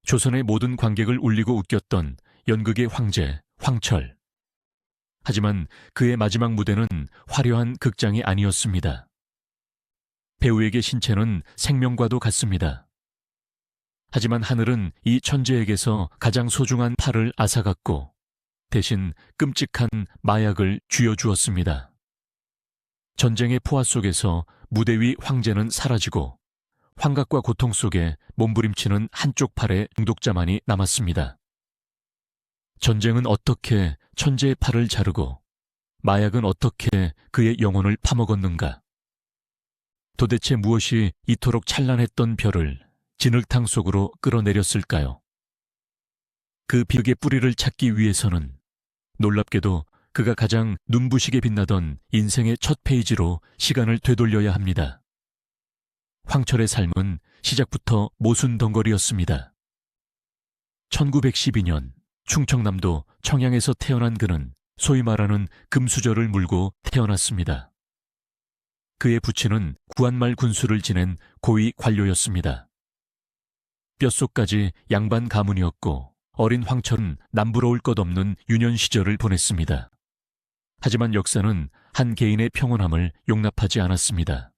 조선의 모든 관객을 울리고 웃겼던 연극의 황제, 황철. 하지만 그의 마지막 무대는 화려한 극장이 아니었습니다. 배우에게 신체는 생명과도 같습니다. 하지만 하늘은 이 천재에게서 가장 소중한 팔을 앗아갔고 대신 끔찍한 마약을 쥐어주었습니다. 전쟁의 포화 속에서 무대 위 황제는 사라지고 환각과 고통 속에 몸부림치는 한쪽 팔의 중독자만이 남았습니다. 전쟁은 어떻게 천재의 팔을 자르고 마약은 어떻게 그의 영혼을 파먹었는가? 도대체 무엇이 이토록 찬란했던 별을 진흙탕 속으로 끌어내렸을까요? 그 비극의 뿌리를 찾기 위해서는 놀랍게도 그가 가장 눈부시게 빛나던 인생의 첫 페이지로 시간을 되돌려야 합니다. 황철의 삶은 시작부터 모순덩거리였습니다. 1912년 충청남도 청양에서 태어난 그는 소위 말하는 금수저를 물고 태어났습니다. 그의 부친은 구한말 군수를 지낸 고위 관료였습니다. 뼛속까지 양반 가문이었고 어린 황철은 남부러울 것 없는 유년 시절을 보냈습니다. 하지만 역사는 한 개인의 평온함을 용납하지 않았습니다.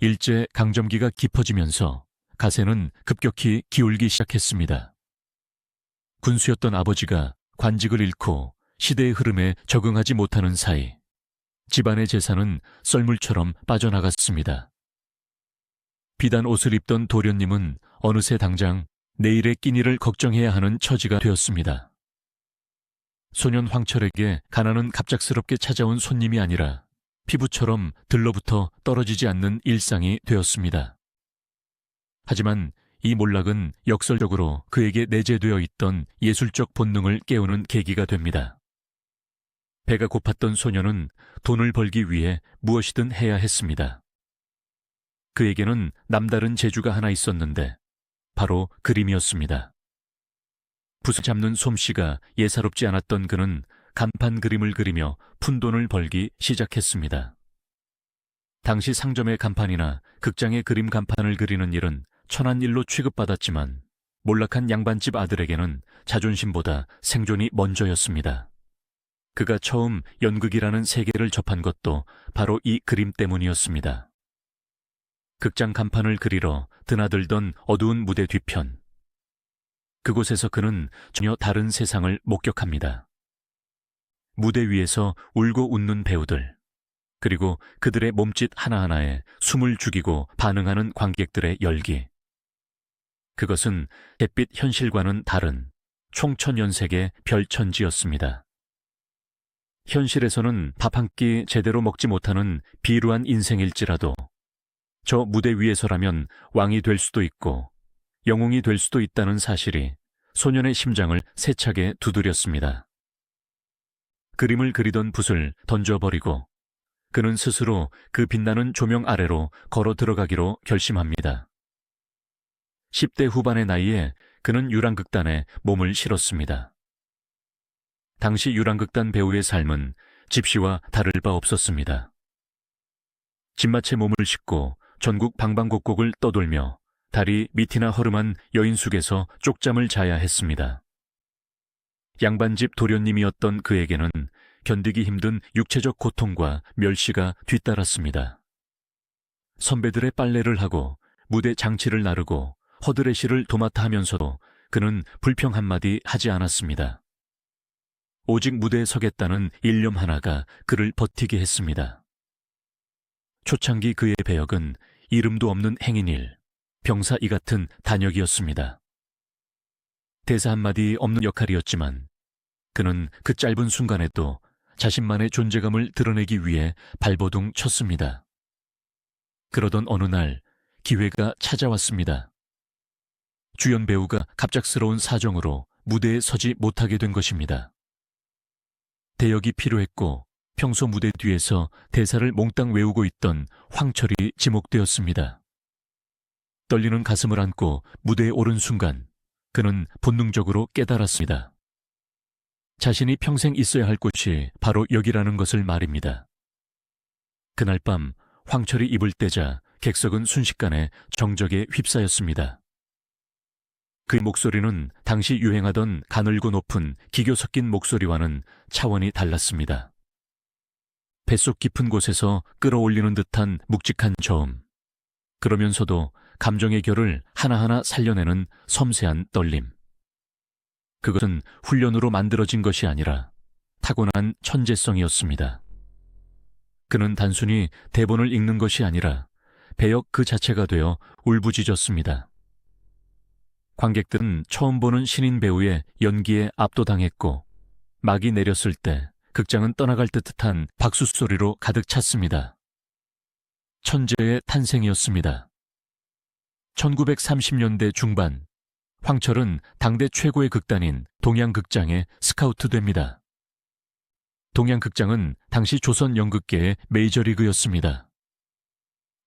일제 강점기가 깊어지면서 가세는 급격히 기울기 시작했습니다. 군수였던 아버지가 관직을 잃고 시대의 흐름에 적응하지 못하는 사이 집안의 재산은 썰물처럼 빠져나갔습니다. 비단 옷을 입던 도련님은 어느새 당장 내일의 끼니를 걱정해야 하는 처지가 되었습니다. 소년 황철에게 가난은 갑작스럽게 찾아온 손님이 아니라 피부처럼 들러붙어 떨어지지 않는 일상이 되었습니다. 하지만 이 몰락은 역설적으로 그에게 내재되어 있던 예술적 본능을 깨우는 계기가 됩니다. 배가 고팠던 소년은 돈을 벌기 위해 무엇이든 해야 했습니다. 그에게는 남다른 재주가 하나 있었는데 바로 그림이었습니다. 붓을 잡는 솜씨가 예사롭지 않았던 그는 간판 그림을 그리며 푼돈을 벌기 시작했습니다. 당시 상점의 간판이나 극장의 그림 간판을 그리는 일은 천한 일로 취급받았지만 몰락한 양반집 아들에게는 자존심보다 생존이 먼저였습니다. 그가 처음 연극이라는 세계를 접한 것도 바로 이 그림 때문이었습니다. 극장 간판을 그리러 드나들던 어두운 무대 뒤편. 그곳에서 그는 전혀 다른 세상을 목격합니다. 무대 위에서 울고 웃는 배우들, 그리고 그들의 몸짓 하나하나에 숨을 죽이고 반응하는 관객들의 열기. 그것은 잿빛 현실과는 다른 총천연색의 별천지였습니다. 현실에서는 밥 한 끼 제대로 먹지 못하는 비루한 인생일지라도 저 무대 위에서라면 왕이 될 수도 있고 영웅이 될 수도 있다는 사실이 소년의 심장을 세차게 두드렸습니다. 그림을 그리던 붓을 던져버리고 그는 스스로 그 빛나는 조명 아래로 걸어 들어가기로 결심합니다. 10대 후반의 나이에 그는 유랑극단에 몸을 실었습니다. 당시 유랑극단 배우의 삶은 집시와 다를 바 없었습니다. 집마채 몸을 싣고 전국 방방곡곡을 떠돌며 다리 밑이나 허름한 여인숙에서 쪽잠을 자야 했습니다. 양반집 도련님이었던 그에게는 견디기 힘든 육체적 고통과 멸시가 뒤따랐습니다. 선배들의 빨래를 하고 무대 장치를 나르고 허드레시를 도맡아 하면서도 그는 불평 한마디 하지 않았습니다. 오직 무대에 서겠다는 일념 하나가 그를 버티게 했습니다. 초창기 그의 배역은 이름도 없는 행인일, 병사 이 같은 단역이었습니다. 대사 한마디 없는 역할이었지만 그는 그 짧은 순간에도 자신만의 존재감을 드러내기 위해 발버둥 쳤습니다. 그러던 어느 날 기회가 찾아왔습니다. 주연 배우가 갑작스러운 사정으로 무대에 서지 못하게 된 것입니다. 대역이 필요했고 평소 무대 뒤에서 대사를 몽땅 외우고 있던 황철이 지목되었습니다. 떨리는 가슴을 안고 무대에 오른 순간 그는 본능적으로 깨달았습니다. 자신이 평생 있어야 할 곳이 바로 여기라는 것을 말입니다. 그날 밤 황철이 입을 떼자 객석은 순식간에 정적에 휩싸였습니다. 그의 목소리는 당시 유행하던 가늘고 높은 기교 섞인 목소리와는 차원이 달랐습니다. 뱃속 깊은 곳에서 끌어올리는 듯한 묵직한 저음. 그러면서도 감정의 결을 하나하나 살려내는 섬세한 떨림. 그것은 훈련으로 만들어진 것이 아니라 타고난 천재성이었습니다. 그는 단순히 대본을 읽는 것이 아니라 배역 그 자체가 되어 울부짖었습니다. 관객들은 처음 보는 신인 배우의 연기에 압도당했고 막이 내렸을 때 극장은 떠나갈 듯한 박수 소리로 가득 찼습니다. 천재의 탄생이었습니다. 1930년대 중반, 황철은 당대 최고의 극단인 동양극장에 스카우트됩니다. 동양극장은 당시 조선 연극계의 메이저리그였습니다.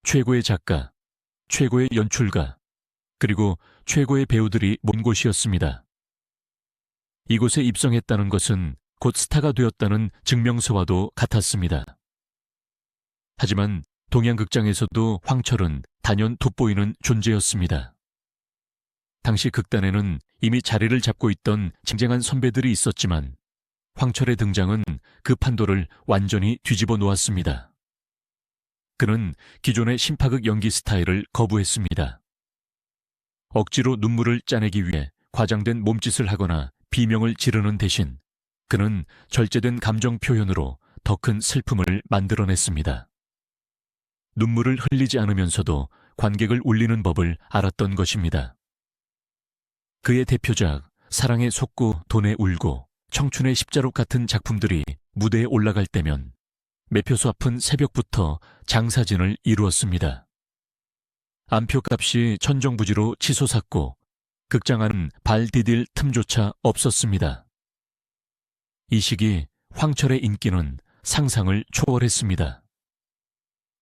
최고의 작가, 최고의 연출가, 그리고 최고의 배우들이 모인 곳이었습니다. 이곳에 입성했다는 것은 곧 스타가 되었다는 증명서와도 같았습니다. 하지만 동양극장에서도 황철은 단연 돋보이는 존재였습니다. 당시 극단에는 이미 자리를 잡고 있던 쟁쟁한 선배들이 있었지만 황철의 등장은 그 판도를 완전히 뒤집어 놓았습니다. 그는 기존의 신파극 연기 스타일을 거부했습니다. 억지로 눈물을 짜내기 위해 과장된 몸짓을 하거나 비명을 지르는 대신 그는 절제된 감정 표현으로 더 큰 슬픔을 만들어냈습니다. 눈물을 흘리지 않으면서도 관객을 울리는 법을 알았던 것입니다. 그의 대표작 사랑에 속고 돈에 울고 청춘의 십자록 같은 작품들이 무대에 올라갈 때면 매표소 앞은 새벽부터 장사진을 이루었습니다. 안표값이 천정부지로 치솟았고 극장 안은 발 디딜 틈조차 없었습니다. 이 시기 황철의 인기는 상상을 초월했습니다.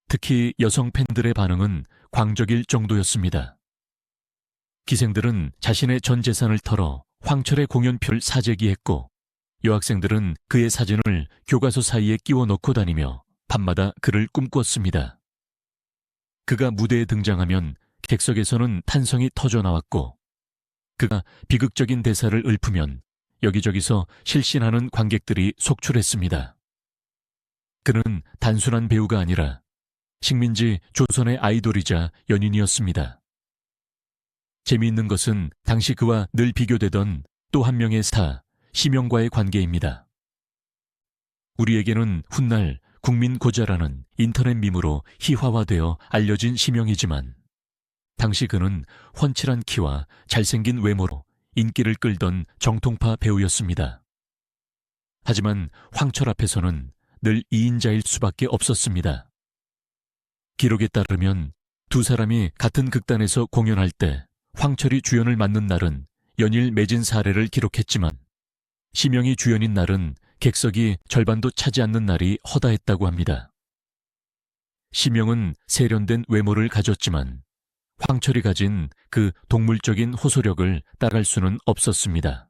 특히 여성 팬들의 반응은 광적일 정도였습니다. 기생들은 자신의 전 재산을 털어 황철의 공연표를 사재기했고 여학생들은 그의 사진을 교과서 사이에 끼워 넣고 다니며 밤마다 그를 꿈꿨습니다. 그가 무대에 등장하면 객석에서는 탄성이 터져나왔고 그가 비극적인 대사를 읊으면 여기저기서 실신하는 관객들이 속출했습니다. 그는 단순한 배우가 아니라 식민지 조선의 아이돌이자 연인이었습니다. 재미있는 것은 당시 그와 늘 비교되던 또 한 명의 스타, 심영과의 관계입니다. 우리에게는 훗날 국민 고자라는 인터넷 밈으로 희화화되어 알려진 심영이지만 당시 그는 훤칠한 키와 잘생긴 외모로 인기를 끌던 정통파 배우였습니다. 하지만 황철 앞에서는 늘 2인자일 수밖에 없었습니다. 기록에 따르면 두 사람이 같은 극단에서 공연할 때 황철이 주연을 맡는 날은 연일 매진 사례를 기록했지만 심영이 주연인 날은 객석이 절반도 차지 않는 날이 허다했다고 합니다. 심영은 세련된 외모를 가졌지만 황철이 가진 그 동물적인 호소력을 따라갈 수는 없었습니다.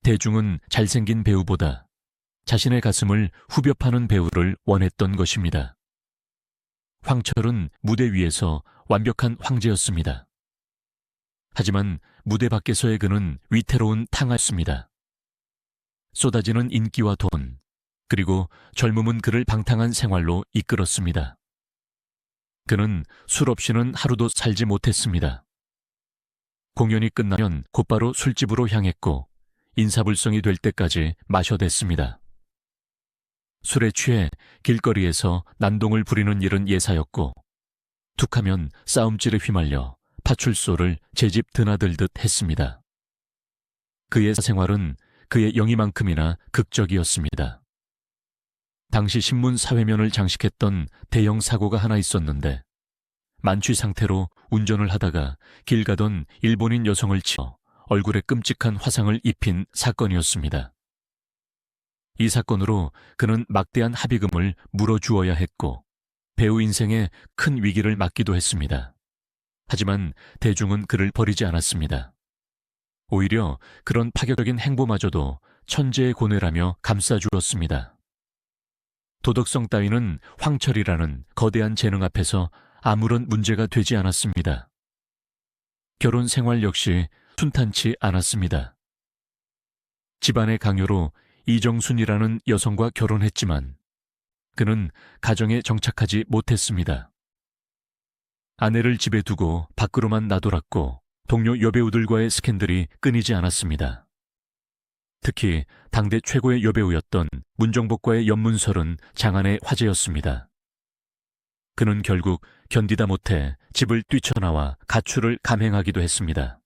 대중은 잘생긴 배우보다 자신의 가슴을 후벼 파는 배우를 원했던 것입니다. 황철은 무대 위에서 완벽한 황제였습니다. 하지만 무대 밖에서의 그는 위태로운 탕하였습니다. 쏟아지는 인기와 돈, 그리고 젊음은 그를 방탕한 생활로 이끌었습니다. 그는 술 없이는 하루도 살지 못했습니다. 공연이 끝나면 곧바로 술집으로 향했고 인사불성이 될 때까지 마셔댔습니다. 술에 취해 길거리에서 난동을 부리는 일은 예사였고 툭하면 싸움질에 휘말려 파출소를 제집 드나들듯 했습니다. 그의 생활은 그의 영희만큼이나 극적이었습니다. 당시 신문 사회면을 장식했던 대형 사고가 하나 있었는데 만취 상태로 운전을 하다가 길 가던 일본인 여성을 치어 얼굴에 끔찍한 화상을 입힌 사건이었습니다. 이 사건으로 그는 막대한 합의금을 물어주어야 했고 배우 인생에 큰 위기를 맞기도 했습니다. 하지만 대중은 그를 버리지 않았습니다. 오히려 그런 파격적인 행보마저도 천재의 고뇌라며 감싸주었습니다. 도덕성 따위는 황철이라는 거대한 재능 앞에서 아무런 문제가 되지 않았습니다. 결혼 생활 역시 순탄치 않았습니다. 집안의 강요로 이정순이라는 여성과 결혼했지만 그는 가정에 정착하지 못했습니다. 아내를 집에 두고 밖으로만 나돌았고 동료 여배우들과의 스캔들이 끊이지 않았습니다. 특히 당대 최고의 여배우였던 문정복과의 연문설은 장안의 화제였습니다. 그는 결국 견디다 못해 집을 뛰쳐나와 가출을 감행하기도 했습니다.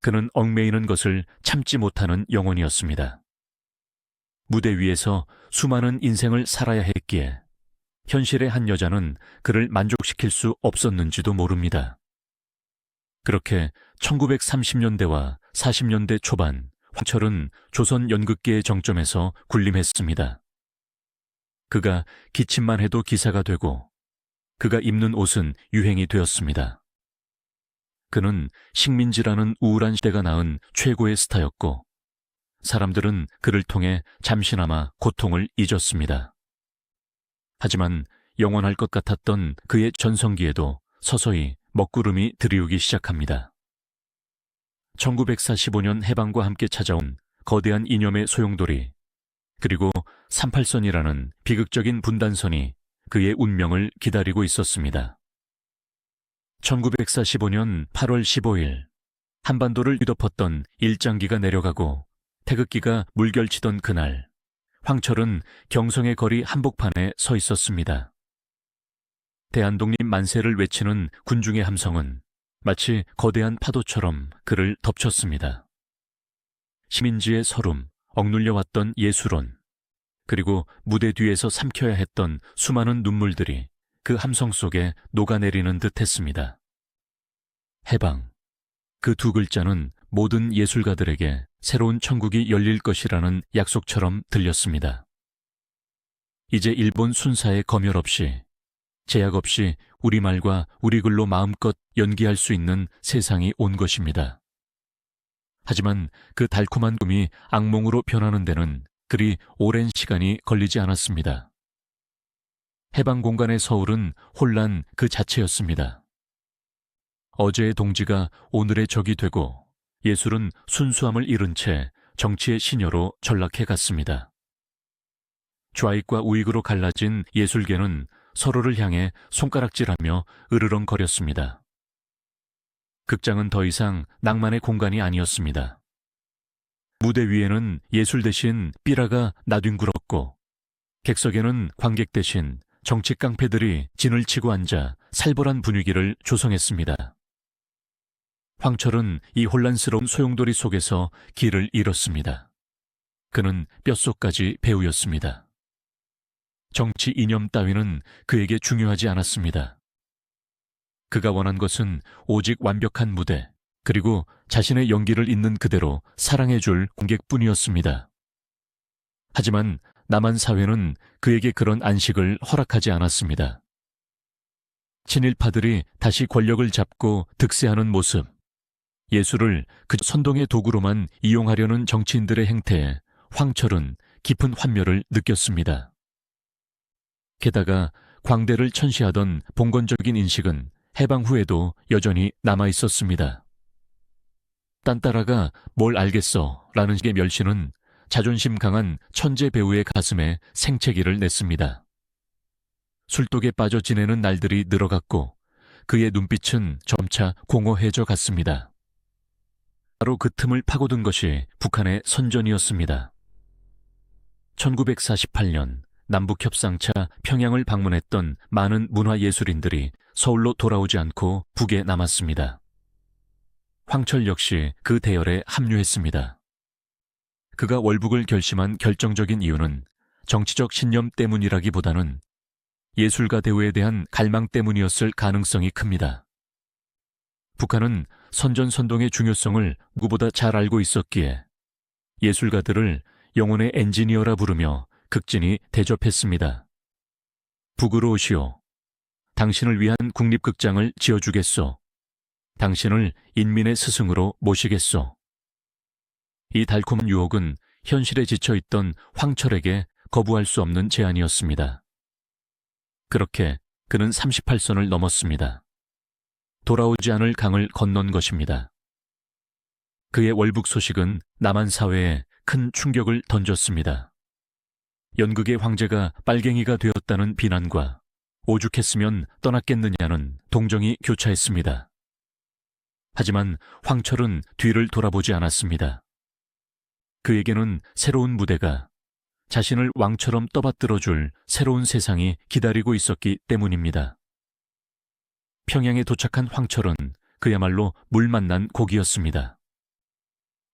그는 얽매이는 것을 참지 못하는 영혼이었습니다. 무대 위에서 수많은 인생을 살아야 했기에 현실의 한 여자는 그를 만족시킬 수 없었는지도 모릅니다. 그렇게 1930년대와 40년대 초반 황철은 조선 연극계의 정점에서 군림했습니다. 그가 기침만 해도 기사가 되고 그가 입는 옷은 유행이 되었습니다. 그는 식민지라는 우울한 시대가 낳은 최고의 스타였고 사람들은 그를 통해 잠시나마 고통을 잊었습니다. 하지만 영원할 것 같았던 그의 전성기에도 서서히 먹구름이 들이우기 시작합니다. 1945년 해방과 함께 찾아온 거대한 이념의 소용돌이 그리고 38선이라는 비극적인 분단선이 그의 운명을 기다리고 있었습니다. 1945년 8월 15일 한반도를 뒤덮었던 일장기가 내려가고 태극기가 물결치던 그날 황철은 경성의 거리 한복판에 서 있었습니다. 대한독립 만세를 외치는 군중의 함성은 마치 거대한 파도처럼 그를 덮쳤습니다. 시민지의 서름, 억눌려왔던 예술론, 그리고 무대 뒤에서 삼켜야 했던 수많은 눈물들이 그 함성 속에 녹아내리는 듯 했습니다. 해방, 그 두 글자는 모든 예술가들에게 새로운 천국이 열릴 것이라는 약속처럼 들렸습니다. 이제 일본 순사의 검열 없이, 제약 없이 우리말과 우리 글로 마음껏 연기할 수 있는 세상이 온 것입니다. 하지만 그 달콤한 꿈이 악몽으로 변하는 데는 그리 오랜 시간이 걸리지 않았습니다. 해방 공간의 서울은 혼란 그 자체였습니다. 어제의 동지가 오늘의 적이 되고 예술은 순수함을 잃은 채 정치의 시녀로 전락해 갔습니다. 좌익과 우익으로 갈라진 예술계는 서로를 향해 손가락질하며 으르렁거렸습니다. 극장은 더 이상 낭만의 공간이 아니었습니다. 무대 위에는 예술 대신 삐라가 나뒹굴었고 객석에는 관객 대신 정치 깡패들이 진을 치고 앉아 살벌한 분위기를 조성했습니다. 황철은 이 혼란스러운 소용돌이 속에서 길을 잃었습니다. 그는 뼛속까지 배우였습니다. 정치 이념 따위는 그에게 중요하지 않았습니다. 그가 원한 것은 오직 완벽한 무대, 그리고 자신의 연기를 있는 그대로 사랑해줄 관객뿐이었습니다. 하지만 남한 사회는 그에게 그런 안식을 허락하지 않았습니다. 친일파들이 다시 권력을 잡고 득세하는 모습, 예술을 그 선동의 도구로만 이용하려는 정치인들의 행태에 황철은 깊은 환멸을 느꼈습니다. 게다가 광대를 천시하던 봉건적인 인식은 해방 후에도 여전히 남아 있었습니다. 딴따라가 뭘 알겠어 라는 식의 멸시는 자존심 강한 천재 배우의 가슴에 생채기를 냈습니다. 술독에 빠져 지내는 날들이 늘어갔고 그의 눈빛은 점차 공허해져 갔습니다. 바로 그 틈을 파고든 것이 북한의 선전이었습니다. 1948년 남북협상차 평양을 방문했던 많은 문화예술인들이 서울로 돌아오지 않고 북에 남았습니다. 황철 역시 그 대열에 합류했습니다. 그가 월북을 결심한 결정적인 이유는 정치적 신념 때문이라기보다는 예술가 대우에 대한 갈망 때문이었을 가능성이 큽니다. 북한은 선전선동의 중요성을 누구보다 잘 알고 있었기에 예술가들을 영혼의 엔지니어라 부르며 극진히 대접했습니다. 북으로 오시오. 당신을 위한 국립극장을 지어주겠소. 당신을 인민의 스승으로 모시겠소. 이 달콤한 유혹은 현실에 지쳐있던 황철에게 거부할 수 없는 제안이었습니다. 그렇게 그는 38선을 넘었습니다. 돌아오지 않을 강을 건넌 것입니다. 그의 월북 소식은 남한 사회에 큰 충격을 던졌습니다. 연극의 황제가 빨갱이가 되었다는 비난과 오죽했으면 떠났겠느냐는 동정이 교차했습니다. 하지만 황철은 뒤를 돌아보지 않았습니다. 그에게는 새로운 무대가, 자신을 왕처럼 떠받들어줄 새로운 세상이 기다리고 있었기 때문입니다. 평양에 도착한 황철은 그야말로 물 만난 고기였습니다.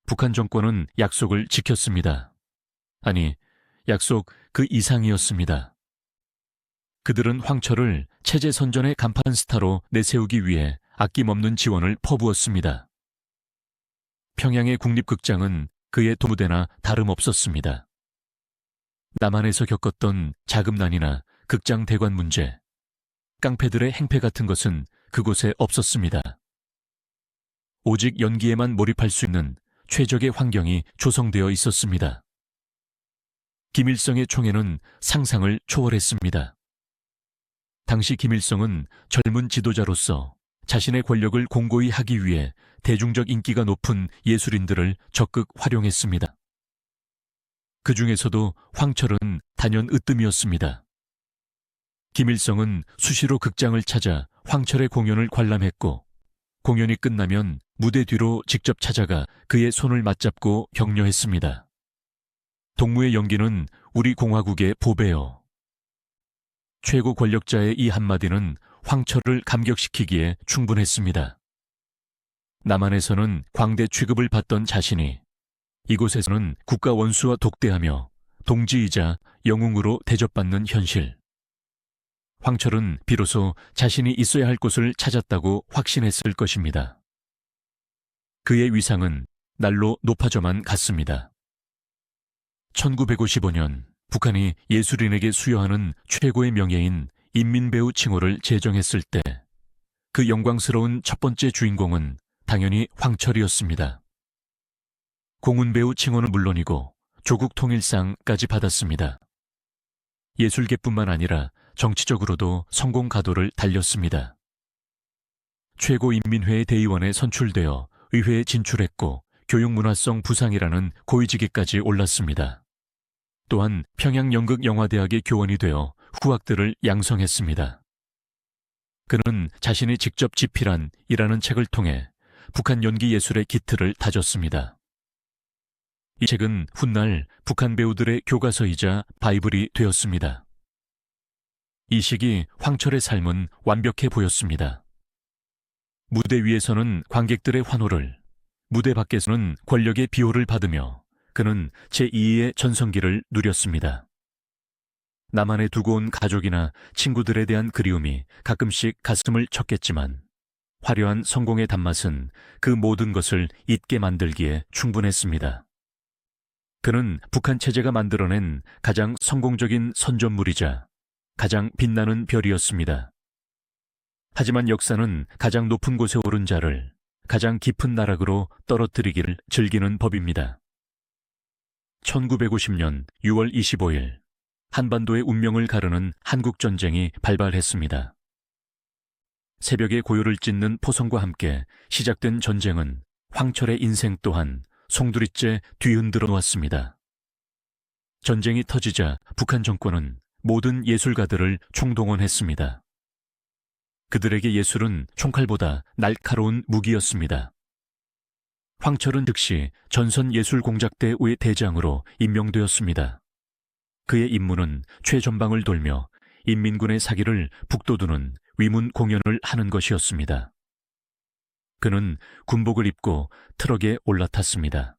북한 정권은 약속을 지켰습니다. 아니, 약속 그 이상이었습니다. 그들은 황철을 체제 선전의 간판 스타로 내세우기 위해 아낌없는 지원을 퍼부었습니다. 평양의 국립극장은 그의 도무대나 다름없었습니다. 남한에서 겪었던 자금난이나 극장 대관 문제, 깡패들의 행패 같은 것은 그곳에 없었습니다. 오직 연기에만 몰입할 수 있는 최적의 환경이 조성되어 있었습니다. 김일성의 총애는 상상을 초월했습니다. 당시 김일성은 젊은 지도자로서 자신의 권력을 공고히 하기 위해 대중적 인기가 높은 예술인들을 적극 활용했습니다. 그 중에서도 황철은 단연 으뜸이었습니다. 김일성은 수시로 극장을 찾아 황철의 공연을 관람했고, 공연이 끝나면 무대 뒤로 직접 찾아가 그의 손을 맞잡고 격려했습니다. 동무의 연기는 우리 공화국의 보배요. 최고 권력자의 이 한마디는 황철을 감격시키기에 충분했습니다. 남한에서는 광대 취급을 받던 자신이 이곳에서는 국가 원수와 독대하며 동지이자 영웅으로 대접받는 현실. 황철은 비로소 자신이 있어야 할 곳을 찾았다고 확신했을 것입니다. 그의 위상은 날로 높아져만 갔습니다. 1955년 북한이 예술인에게 수여하는 최고의 명예인 인민배우 칭호를 제정했을 때 그 영광스러운 첫 번째 주인공은 당연히 황철이었습니다. 공훈배우 칭호는 물론이고 조국 통일상까지 받았습니다. 예술계뿐만 아니라 정치적으로도 성공 가도를 달렸습니다. 최고인민회의 대의원에 선출되어 의회에 진출했고 교육문화성 부상이라는 고위직에까지 올랐습니다. 또한 평양연극영화대학의 교원이 되어 후학들을 양성했습니다. 그는 자신이 직접 집필한 이라는 책을 통해 북한 연기 예술의 기틀을 다졌습니다. 이 책은 훗날 북한 배우들의 교과서이자 바이블이 되었습니다. 이 시기 황철의 삶은 완벽해 보였습니다. 무대 위에서는 관객들의 환호를, 무대 밖에서는 권력의 비호를 받으며 그는 제2의 전성기를 누렸습니다. 남한에 두고 온 가족이나 친구들에 대한 그리움이 가끔씩 가슴을 쳤겠지만 화려한 성공의 단맛은 그 모든 것을 잊게 만들기에 충분했습니다. 그는 북한 체제가 만들어낸 가장 성공적인 선전물이자 가장 빛나는 별이었습니다. 하지만 역사는 가장 높은 곳에 오른 자를 가장 깊은 나락으로 떨어뜨리기를 즐기는 법입니다. 1950년 6월 25일 한반도의 운명을 가르는 한국전쟁이 발발했습니다. 새벽에 고요를 찢는 포성과 함께 시작된 전쟁은 황철의 인생 또한 송두리째 뒤흔들어 놓았습니다. 전쟁이 터지자 북한 정권은 모든 예술가들을 총동원했습니다. 그들에게 예술은 총칼보다 날카로운 무기였습니다. 황철은 즉시 전선예술공작대의 대장으로 임명되었습니다. 그의 임무는 최전방을 돌며 인민군의 사기를 북돋우는 위문 공연을 하는 것이었습니다. 그는 군복을 입고 트럭에 올라탔습니다.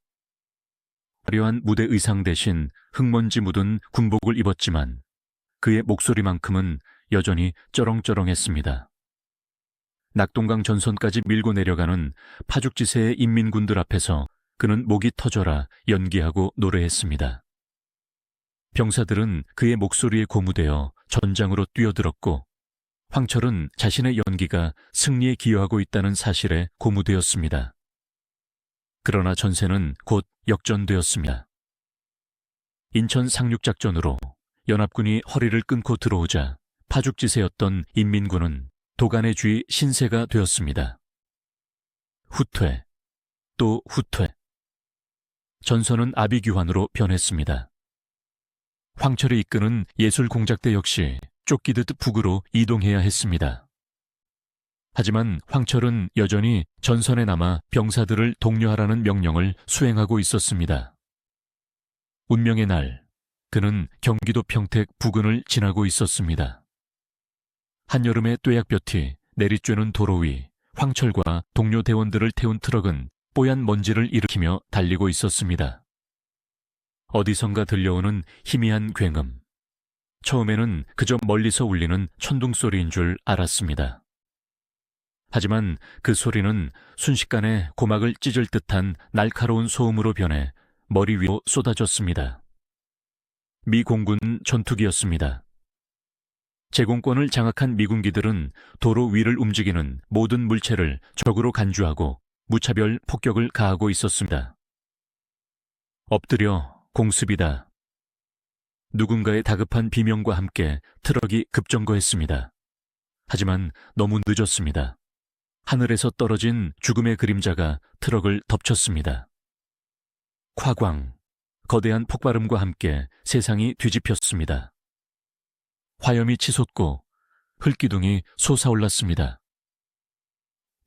화려한 무대 의상 대신 흙먼지 묻은 군복을 입었지만 그의 목소리만큼은 여전히 쩌렁쩌렁했습니다. 낙동강 전선까지 밀고 내려가는 파죽지세의 인민군들 앞에서 그는 목이 터져라 연기하고 노래했습니다. 병사들은 그의 목소리에 고무되어 전장으로 뛰어들었고 황철은 자신의 연기가 승리에 기여하고 있다는 사실에 고무되었습니다. 그러나 전세는 곧 역전되었습니다. 인천 상륙작전으로 연합군이 허리를 끊고 들어오자 파죽지세였던 인민군은 도간의 쥐 신세가 되었습니다. 후퇴, 또 후퇴. 전선은 아비규환으로 변했습니다. 황철이 이끄는 예술공작대 역시 쫓기듯 북으로 이동해야 했습니다. 하지만 황철은 여전히 전선에 남아 병사들을 독려하라는 명령을 수행하고 있었습니다. 운명의 날, 그는 경기도 평택 부근을 지나고 있었습니다. 한여름의 뙤약볕이 내리쬐는 도로 위 황철과 동료 대원들을 태운 트럭은 뽀얀 먼지를 일으키며 달리고 있었습니다. 어디선가 들려오는 희미한 굉음. 처음에는 그저 멀리서 울리는 천둥소리인 줄 알았습니다. 하지만 그 소리는 순식간에 고막을 찢을 듯한 날카로운 소음으로 변해 머리 위로 쏟아졌습니다. 미 공군 전투기였습니다. 제공권을 장악한 미군기들은 도로 위를 움직이는 모든 물체를 적으로 간주하고 무차별 폭격을 가하고 있었습니다. 엎드려 공습이다. 누군가의 다급한 비명과 함께 트럭이 급정거했습니다. 하지만 너무 늦었습니다. 하늘에서 떨어진 죽음의 그림자가 트럭을 덮쳤습니다. 콱광, 거대한 폭발음과 함께 세상이 뒤집혔습니다. 화염이 치솟고 흙기둥이 솟아올랐습니다.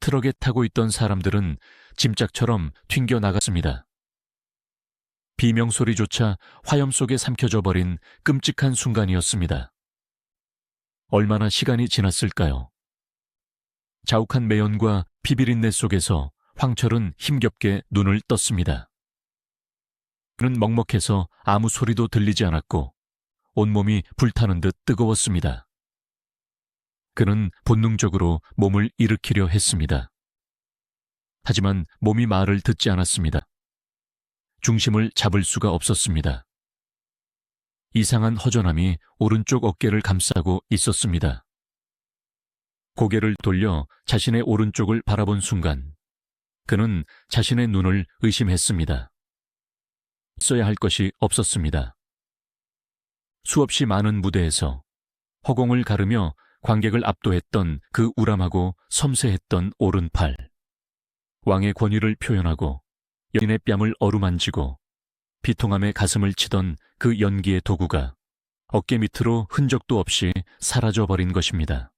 트럭에 타고 있던 사람들은 짐짝처럼 튕겨나갔습니다. 비명소리조차 화염 속에 삼켜져 버린 끔찍한 순간이었습니다. 얼마나 시간이 지났을까요? 자욱한 매연과 피비린내 속에서 황철은 힘겹게 눈을 떴습니다. 그는 먹먹해서 아무 소리도 들리지 않았고 온몸이 불타는 듯 뜨거웠습니다. 그는 본능적으로 몸을 일으키려 했습니다. 하지만 몸이 말을 듣지 않았습니다. 중심을 잡을 수가 없었습니다. 이상한 허전함이 오른쪽 어깨를 감싸고 있었습니다. 고개를 돌려 자신의 오른쪽을 바라본 순간 그는 자신의 눈을 의심했습니다. 써야 할 것이 없었습니다. 수없이 많은 무대에서 허공을 가르며 관객을 압도했던 그 우람하고 섬세했던 오른팔. 왕의 권위를 표현하고 여인의 뺨을 어루만지고 비통함에 가슴을 치던 그 연기의 도구가 어깨 밑으로 흔적도 없이 사라져버린 것입니다.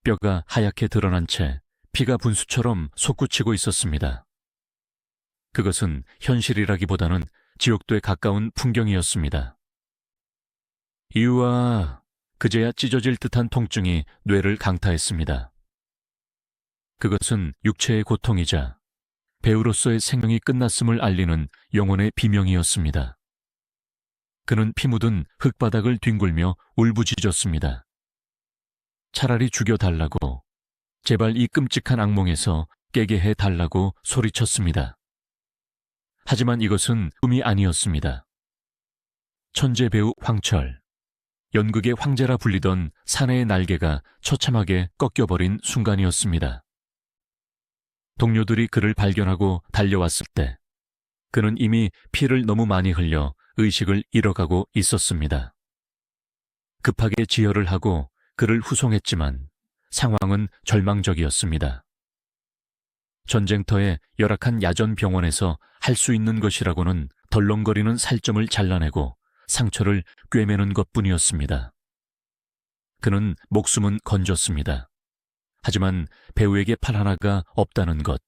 뼈가 하얗게 드러난 채 피가 분수처럼 솟구치고 있었습니다. 그것은 현실이라기보다는 지옥도에 가까운 풍경이었습니다. 이유와 그제야 찢어질 듯한 통증이 뇌를 강타했습니다. 그것은 육체의 고통이자 배우로서의 생명이 끝났음을 알리는 영혼의 비명이었습니다. 그는 피 묻은 흙바닥을 뒹굴며 울부짖었습니다. 차라리 죽여달라고, 제발 이 끔찍한 악몽에서 깨게 해달라고 소리쳤습니다. 하지만 이것은 꿈이 아니었습니다. 천재 배우 황철, 연극의 황제라 불리던 사내의 날개가 처참하게 꺾여버린 순간이었습니다. 동료들이 그를 발견하고 달려왔을 때 그는 이미 피를 너무 많이 흘려 의식을 잃어가고 있었습니다. 급하게 지혈을 하고 그를 후송했지만 상황은 절망적이었습니다. 전쟁터의 열악한 야전병원에서 할 수 있는 것이라고는 덜렁거리는 살점을 잘라내고 상처를 꿰매는 것뿐이었습니다. 그는 목숨은 건졌습니다. 하지만 배우에게 팔 하나가 없다는 것,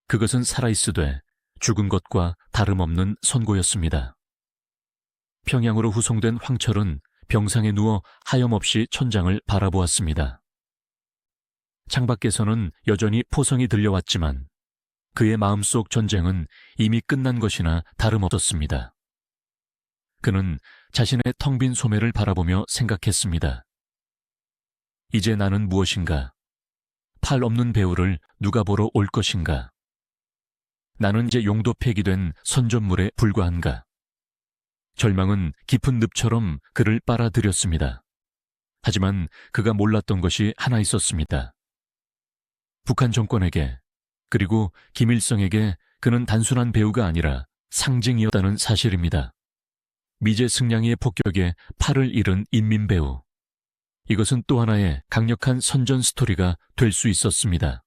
그것은 살아있으되 죽은 것과 다름없는 선고였습니다. 평양으로 후송된 황철은 병상에 누워 하염없이 천장을 바라보았습니다. 창밖에서는 여전히 포성이 들려왔지만 그의 마음속 전쟁은 이미 끝난 것이나 다름없었습니다. 그는 자신의 텅 빈 소매를 바라보며 생각했습니다. 이제 나는 무엇인가? 팔 없는 배우를 누가 보러 올 것인가? 나는 이제 용도 폐기된 선전물에 불과한가? 절망은 깊은 늪처럼 그를 빨아들였습니다. 하지만 그가 몰랐던 것이 하나 있었습니다. 북한 정권에게, 그리고 김일성에게 그는 단순한 배우가 아니라 상징이었다는 사실입니다. 미제 승냥이의 폭격에 팔을 잃은 인민배우. 이것은 또 하나의 강력한 선전 스토리가 될 수 있었습니다.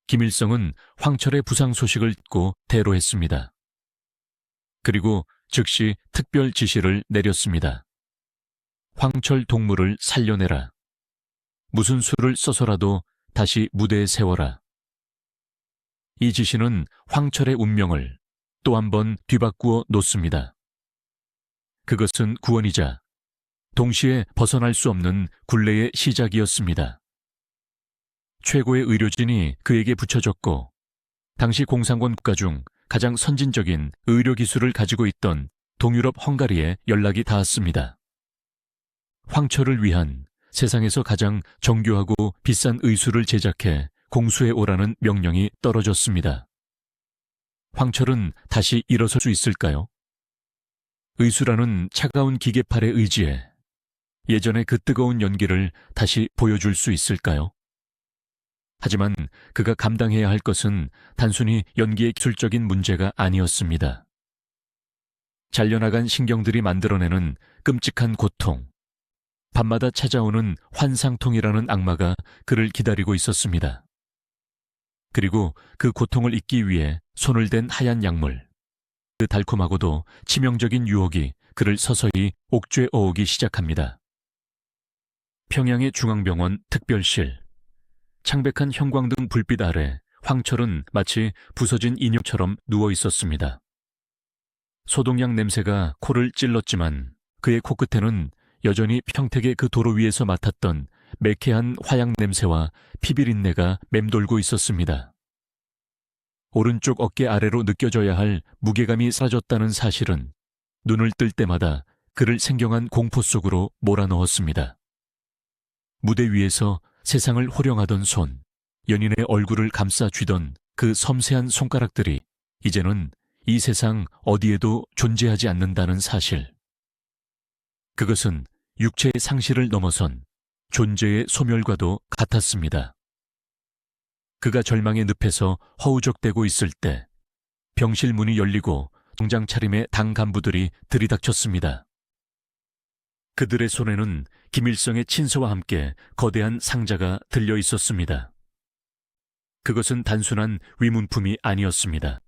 김일성은 황철의 부상 소식을 듣고 대로했습니다. 그리고 즉시 특별 지시를 내렸습니다. 황철 동무를 살려내라. 무슨 수를 써서라도 다시 무대에 세워라. 이 지시는 황철의 운명을 또 한 번 뒤바꾸어 놓습니다. 그것은 구원이자 동시에 벗어날 수 없는 굴레의 시작이었습니다. 최고의 의료진이 그에게 붙여졌고 당시 공산권 국가 중 가장 선진적인 의료기술을 가지고 있던 동유럽 헝가리에 연락이 닿았습니다. 황철을 위한 세상에서 가장 정교하고 비싼 의술을 제작해 공수해 오라는 명령이 떨어졌습니다. 황철은 다시 일어설 수 있을까요? 의수라는 차가운 기계팔에 의지해 예전의 그 뜨거운 연기를 다시 보여줄 수 있을까요? 하지만 그가 감당해야 할 것은 단순히 연기의 기술적인 문제가 아니었습니다. 잘려나간 신경들이 만들어내는 끔찍한 고통, 밤마다 찾아오는 환상통이라는 악마가 그를 기다리고 있었습니다. 그리고 그 고통을 잊기 위해 손을 댄 하얀 약물, 그 달콤하고도 치명적인 유혹이 그를 서서히 옥죄 어오기 시작합니다. 평양의 중앙병원 특별실, 창백한 형광등 불빛 아래 황철은 마치 부서진 인형처럼 누워 있었습니다. 소독약 냄새가 코를 찔렀지만 그의 코끝에는 여전히 평택의 그 도로 위에서 맡았던 매캐한 화약 냄새와 피비린내가 맴돌고 있었습니다. 오른쪽 어깨 아래로 느껴져야 할 무게감이 사라졌다는 사실은 눈을 뜰 때마다 그를 생경한 공포 속으로 몰아넣었습니다. 무대 위에서 세상을 호령하던 손, 연인의 얼굴을 감싸 쥐던 그 섬세한 손가락들이 이제는 이 세상 어디에도 존재하지 않는다는 사실. 그것은 육체의 상실을 넘어선 존재의 소멸과도 같았습니다. 그가 절망의 늪에서 허우적대고 있을 때 병실 문이 열리고 정장 차림의 당 간부들이 들이닥쳤습니다. 그들의 손에는 김일성의 친서와 함께 거대한 상자가 들려 있었습니다. 그것은 단순한 위문품이 아니었습니다.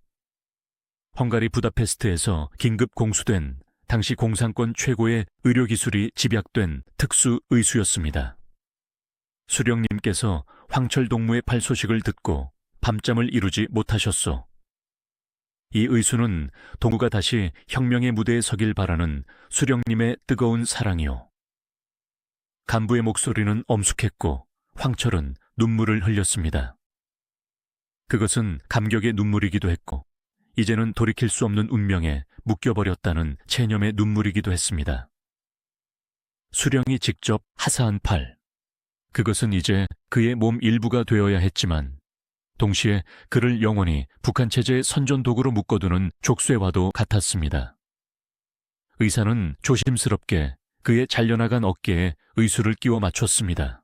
헝가리 부다페스트에서 긴급 공수된 당시 공산권 최고의 의료기술이 집약된 특수 의수였습니다. 수령님께서 황철 동무의 팔 소식을 듣고 밤잠을 이루지 못하셨소. 이 의수는 동무가 다시 혁명의 무대에 서길 바라는 수령님의 뜨거운 사랑이요. 간부의 목소리는 엄숙했고 황철은 눈물을 흘렸습니다. 그것은 감격의 눈물이기도 했고 이제는 돌이킬 수 없는 운명에 묶여버렸다는 체념의 눈물이기도 했습니다. 수령이 직접 하사한 팔, 그것은 이제 그의 몸 일부가 되어야 했지만 동시에 그를 영원히 북한 체제의 선전도구로 묶어두는 족쇄와도 같았습니다. 의사는 조심스럽게 그의 잘려나간 어깨에 의수를 끼워 맞췄습니다.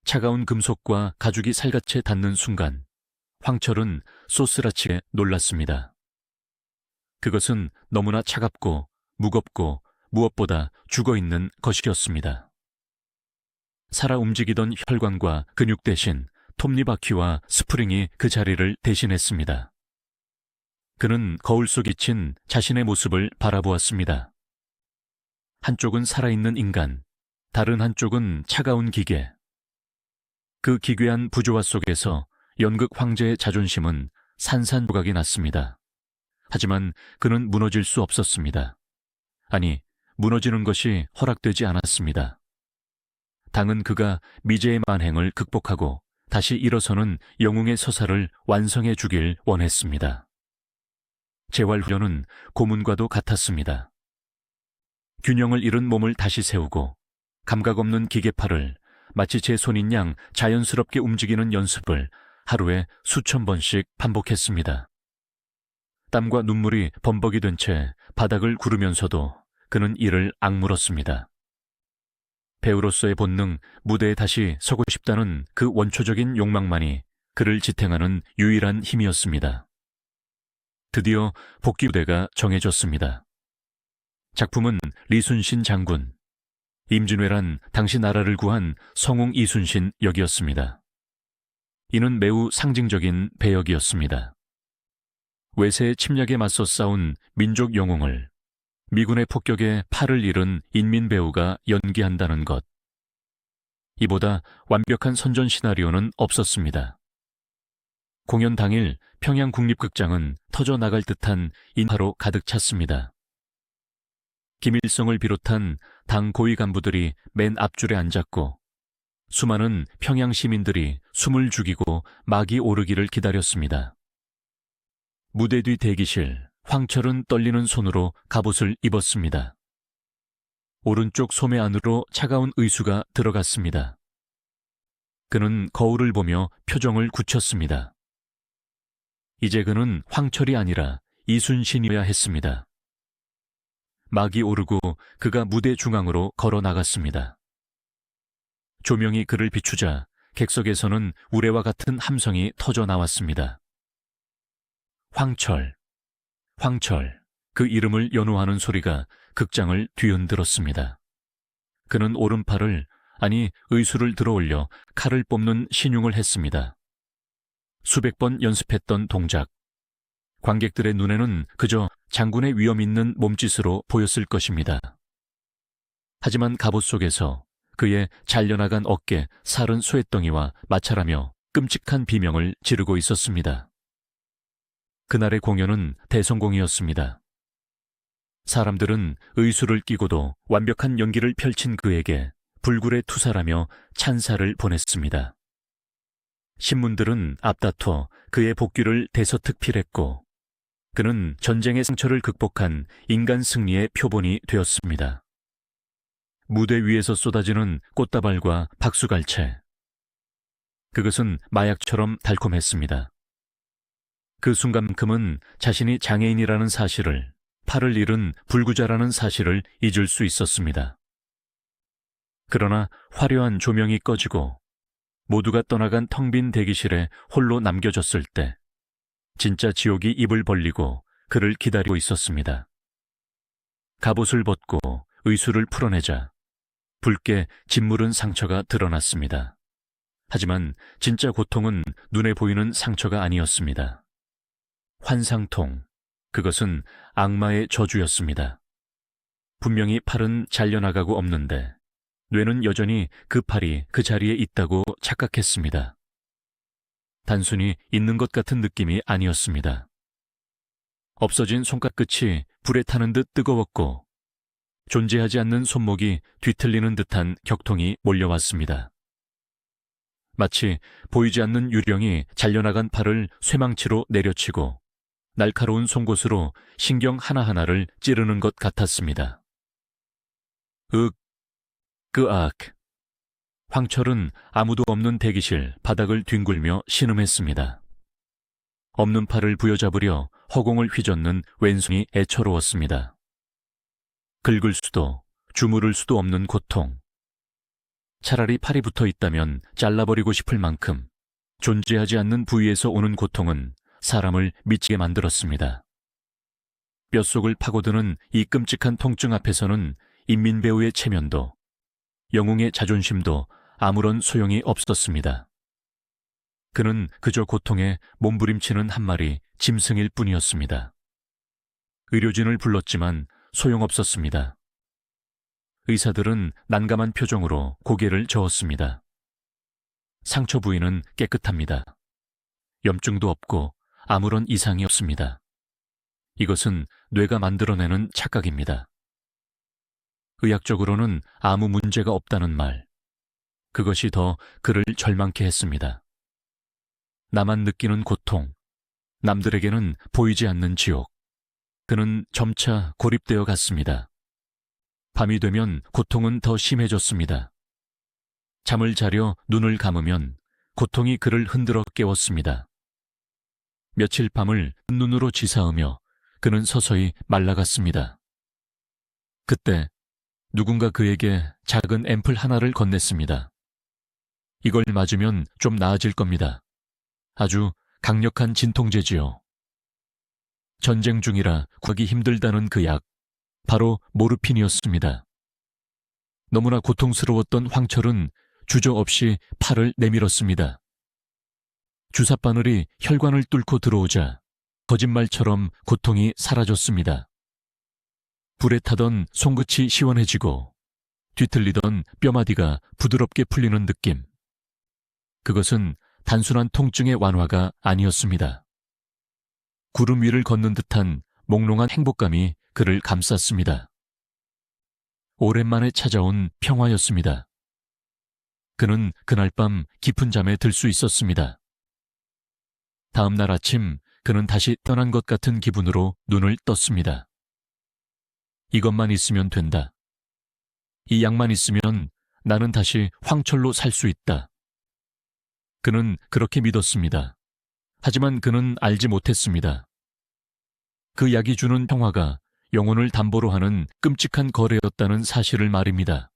차가운 금속과 가죽이 살갗에 닿는 순간 황철은 소스라치게 놀랐습니다. 그것은 너무나 차갑고 무겁고 무엇보다 죽어있는 것이었습니다. 살아 움직이던 혈관과 근육 대신 톱니바퀴와 스프링이 그 자리를 대신했습니다. 그는 거울 속 비친 자신의 모습을 바라보았습니다. 한쪽은 살아있는 인간, 다른 한쪽은 차가운 기계. 그 기괴한 부조화 속에서 연극 황제의 자존심은 산산조각이 났습니다. 하지만 그는 무너질 수 없었습니다. 아니, 무너지는 것이 허락되지 않았습니다. 당은 그가 미제의 만행을 극복하고 다시 일어서는 영웅의 서사를 완성해 주길 원했습니다. 재활훈련은 고문과도 같았습니다. 균형을 잃은 몸을 다시 세우고 감각 없는 기계팔을 마치 제 손인 양 자연스럽게 움직이는 연습을 하루에 수천 번씩 반복했습니다. 땀과 눈물이 범벅이 된 채 바닥을 구르면서도 그는 이를 악물었습니다. 배우로서의 본능, 무대에 다시 서고 싶다는 그 원초적인 욕망만이 그를 지탱하는 유일한 힘이었습니다. 드디어 복귀 무대가 정해졌습니다. 작품은 리순신 장군, 임진왜란 당시 나라를 구한 성웅 이순신 역이었습니다. 이는 매우 상징적인 배역이었습니다. 외세의 침략에 맞서 싸운 민족 영웅을 미군의 폭격에 팔을 잃은 인민 배우가 연기한다는 것. 이보다 완벽한 선전 시나리오는 없었습니다. 공연 당일 평양 국립극장은 터져나갈 듯한 인파로 가득 찼습니다. 김일성을 비롯한 당 고위 간부들이 맨 앞줄에 앉았고 수많은 평양 시민들이 숨을 죽이고 막이 오르기를 기다렸습니다. 무대 뒤 대기실, 황철은 떨리는 손으로 갑옷을 입었습니다. 오른쪽 소매 안으로 차가운 의수가 들어갔습니다. 그는 거울을 보며 표정을 굳혔습니다. 이제 그는 황철이 아니라 이순신이어야 했습니다. 막이 오르고 그가 무대 중앙으로 걸어 나갔습니다. 조명이 그를 비추자 객석에서는 우레와 같은 함성이 터져 나왔습니다. 황철, 황철, 그 이름을 연호하는 소리가 극장을 뒤흔들었습니다. 그는 오른팔을, 아니 의수를 들어올려 칼을 뽑는 신용을 했습니다. 수백 번 연습했던 동작. 관객들의 눈에는 그저 장군의 위험 있는 몸짓으로 보였을 것입니다. 하지만 갑옷 속에서 그의 잘려나간 어깨, 살은 쇠덩이와 마찰하며 끔찍한 비명을 지르고 있었습니다. 그날의 공연은 대성공이었습니다. 사람들은 의수를 끼고도 완벽한 연기를 펼친 그에게 불굴의 투사라며 찬사를 보냈습니다. 신문들은 앞다퉈 그의 복귀를 대서특필했고 그는 전쟁의 상처를 극복한 인간 승리의 표본이 되었습니다. 무대 위에서 쏟아지는 꽃다발과 박수갈채. 그것은 마약처럼 달콤했습니다. 그 순간만큼은 자신이 장애인이라는 사실을, 팔을 잃은 불구자라는 사실을 잊을 수 있었습니다. 그러나 화려한 조명이 꺼지고 모두가 떠나간 텅 빈 대기실에 홀로 남겨졌을 때 진짜 지옥이 입을 벌리고 그를 기다리고 있었습니다. 갑옷을 벗고 의수를 풀어내자 붉게 짓무른 상처가 드러났습니다. 하지만 진짜 고통은 눈에 보이는 상처가 아니었습니다. 환상통, 그것은 악마의 저주였습니다. 분명히 팔은 잘려나가고 없는데 뇌는 여전히 그 팔이 그 자리에 있다고 착각했습니다. 단순히 있는 것 같은 느낌이 아니었습니다. 없어진 손가락끝이 불에 타는 듯 뜨거웠고 존재하지 않는 손목이 뒤틀리는 듯한 격통이 몰려왔습니다. 마치 보이지 않는 유령이 잘려나간 팔을 쇠망치로 내려치고 날카로운 송곳으로 신경 하나하나를 찌르는 것 같았습니다. 끄악. 황철은 아무도 없는 대기실 바닥을 뒹굴며 신음했습니다. 없는 팔을 부여잡으려 허공을 휘젓는 왼손이 애처로웠습니다. 긁을 수도 주무를 수도 없는 고통. 차라리 팔이 붙어 있다면 잘라버리고 싶을 만큼 존재하지 않는 부위에서 오는 고통은 사람을 미치게 만들었습니다. 뼛속을 파고드는 이 끔찍한 통증 앞에서는 인민배우의 체면도 영웅의 자존심도 아무런 소용이 없었습니다. 그는 그저 고통에 몸부림치는 한 마리 짐승일 뿐이었습니다. 의료진을 불렀지만 소용없었습니다. 의사들은 난감한 표정으로 고개를 저었습니다. 상처 부위는 깨끗합니다. 염증도 없고 아무런 이상이 없습니다. 이것은 뇌가 만들어내는 착각입니다. 의학적으로는 아무 문제가 없다는 말. 그것이 더 그를 절망케 했습니다. 나만 느끼는 고통, 남들에게는 보이지 않는 지옥. 그는 점차 고립되어 갔습니다. 밤이 되면 고통은 더 심해졌습니다. 잠을 자려 눈을 감으면 고통이 그를 흔들어 깨웠습니다. 며칠 밤을 눈으로 지사으며 그는 서서히 말라갔습니다. 그때 누군가 그에게 작은 앰플 하나를 건넸습니다. 이걸 맞으면 좀 나아질 겁니다. 아주 강력한 진통제지요. 전쟁 중이라 구하기 힘들다는 그 약, 바로 모르핀이었습니다. 너무나 고통스러웠던 황철은 주저없이 팔을 내밀었습니다. 주삿바늘이 혈관을 뚫고 들어오자 거짓말처럼 고통이 사라졌습니다. 불에 타던 손끝이 시원해지고 뒤틀리던 뼈마디가 부드럽게 풀리는 느낌. 그것은 단순한 통증의 완화가 아니었습니다. 구름 위를 걷는 듯한 몽롱한 행복감이 그를 감쌌습니다. 오랜만에 찾아온 평화였습니다. 그는 그날 밤 깊은 잠에 들 수 있었습니다. 다음 날 아침 그는 다시 떠난 것 같은 기분으로 눈을 떴습니다. 이것만 있으면 된다. 이 약만 있으면 나는 다시 황철로 살 수 있다. 그는 그렇게 믿었습니다. 하지만 그는 알지 못했습니다. 그 약이 주는 평화가 영혼을 담보로 하는 끔찍한 거래였다는 사실을 말입니다.